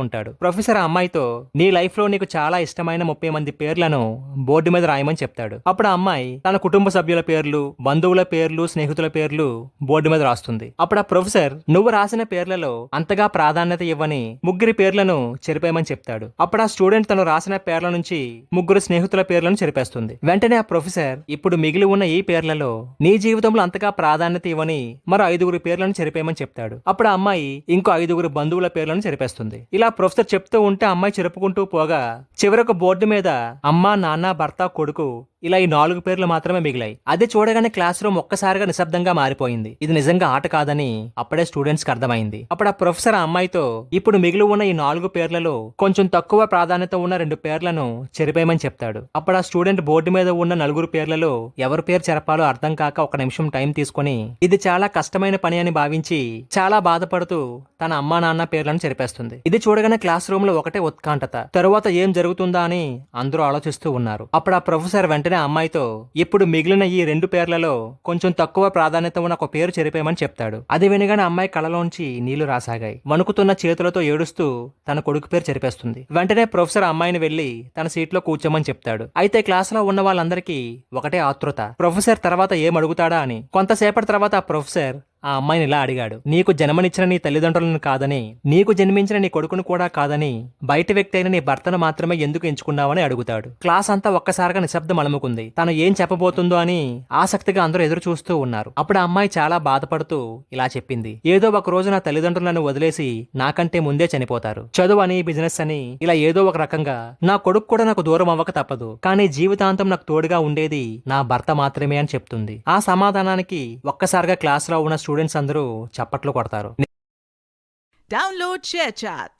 ఉంటాడు. ప్రొఫెసర్ ఆ అమ్మాయితో నీ లైఫ్ లో నీకు చాలా ఇష్టమైన 30 మంది పేర్లను బోర్డు మీద రాయమని చెప్తాడు. అప్పుడు ఆ అమ్మాయి తన కుటుంబ సభ్యుల పేర్లు, బంధువుల పేర్లు, స్నేహితుల పేర్లు బోర్డు మీద రాస్తుంది. అప్పుడు ఆ ప్రొఫెసర్ నువ్వు రాసిన పేర్లలో అంతగా ప్రాధాన్యత ఇవ్వని 3 పేర్లను చెరిపేయమని చెప్తాడు. అప్పుడు ఆ స్టూడెంట్ తను రాసిన పేర్ల నుంచి 3 స్నేహితుల పేర్లను చెరిపేస్తుంది. వెంటనే ఆ ప్రొఫెసర్ ఇప్పుడు మిగిలి ఉన్న ఈ పేర్లలో నీ జీవితంలో అంతగా ప్రాధాన్యత ఇవ్వని మరో 5 పేర్లను చెరిపేయమని చెప్తాడు. అప్పుడు ఆ అమ్మాయి ఇంకో 5 బంధువుల పేర్లను చెరిపేస్తుంది. ఇలా ప్రొఫెసర్ చెప్తూ ఉంటే అమ్మాయి చెరుపుకుంటూ పోగా చివరకు బోర్డు మీద అమ్మ, నాన్న, భర్త, కొడుకు ఇలా ఈ 4 పేర్లు మాత్రమే మిగిలాయి. అది చూడగానే క్లాస్ రూమ్ ఒక్కసారిగా నిశ్శబ్దంగా మారిపోయింది. ఇది నిజంగా ఆట కాదని అప్పుడే స్టూడెంట్స్ కి అర్థమైంది. అప్పుడు ఆ ప్రొఫెసర్ ఆ అమ్మాయితో ఇప్పుడు మిగిలి ఉన్న ఈ 4 పేర్లలో కొంచెం తక్కువ ప్రాధాన్యత ఉన్న 2 పేర్లను చెరిపేయమని చెప్తాడు. అప్పుడు ఆ స్టూడెంట్ బోర్డు మీద ఉన్న 4 పేర్లలో ఎవరి పేరు చెరపాలో అర్థం కాక 1 నిమిషం టైం తీసుకుని ఇది చాలా కష్టమైన పని అని భావించి చాలా బాధపడుతూ తన అమ్మా నాన్న పేర్లను చెరిపేస్తుంది. ఇది చూడగానే క్లాస్ రూమ్ లో ఒకటే ఉత్కంఠత. తరువాత ఏం జరుగుతుందా అని అందరూ ఆలోచిస్తూ ఉన్నారు. అప్పుడు ఆ ప్రొఫెసర్ వెంటనే అమ్మాయితో ఇప్పుడు మిగిలిన ఈ 2 పేర్లలో కొంచెం తక్కువ ప్రాధాన్యత ఉన్న ఒక పేరు చెరిపేయమని చెప్తాడు. అది వినగానే అమ్మాయి కళ్ళలోంచి నీళ్లు రాసాగాయి. వణుకుతున్న చేతులతో ఏడుస్తూ తన కొడుకు పేరు చెరిపేస్తుంది. వెంటనే ప్రొఫెసర్ అమ్మాయిని వెళ్లి తన సీట్ లో కూర్చోమని చెప్తాడు. అయితే క్లాస్ లో ఉన్న వాళ్ళందరికీ ఒకటే ఆతృత, ప్రొఫెసర్ తర్వాత ఏం అడుగుతాడా అని. కొంతసేపటి తర్వాత ఆ ప్రొఫెసర్ ఆ అమ్మాయిని ఇలా అడిగాడు, నీకు జన్మనిచ్చిన నీ తల్లిదండ్రులను కాదని, నీకు జన్మించిన నీ కొడుకును కూడా కాదని, బయట వ్యక్తి అయిన నీ భర్తను మాత్రమే ఎందుకు ఎంచుకున్నావని అడుగుతాడు. క్లాస్ అంతా ఒక్కసారిగా నిశ్శబ్దం అలుముకుంది. తను ఏం చెప్పబోతుందో అని ఆసక్తిగా అందరూ ఎదురు చూస్తూ ఉన్నారు. అప్పుడు ఆ అమ్మాయి చాలా బాధపడుతూ ఇలా చెప్పింది, ఏదో ఒక రోజు నా తల్లిదండ్రులను వదిలేసి నాకంటే ముందే చనిపోతారు. చదువు అని, బిజినెస్ అని ఇలా ఏదో ఒక రకంగా నా కొడుకు కూడా నాకు దూరం అవ్వక తప్పదు. కానీ జీవితాంతం నాకు తోడుగా ఉండేది నా భర్త మాత్రమే అని చెప్తుంది. ఆ సమాధానానికి ఒక్కసారిగా క్లాస్ లో ఉన్న స్టూడెంట్స్ అందరూ చప్పట్లు కొడతారు. Download ShareChat.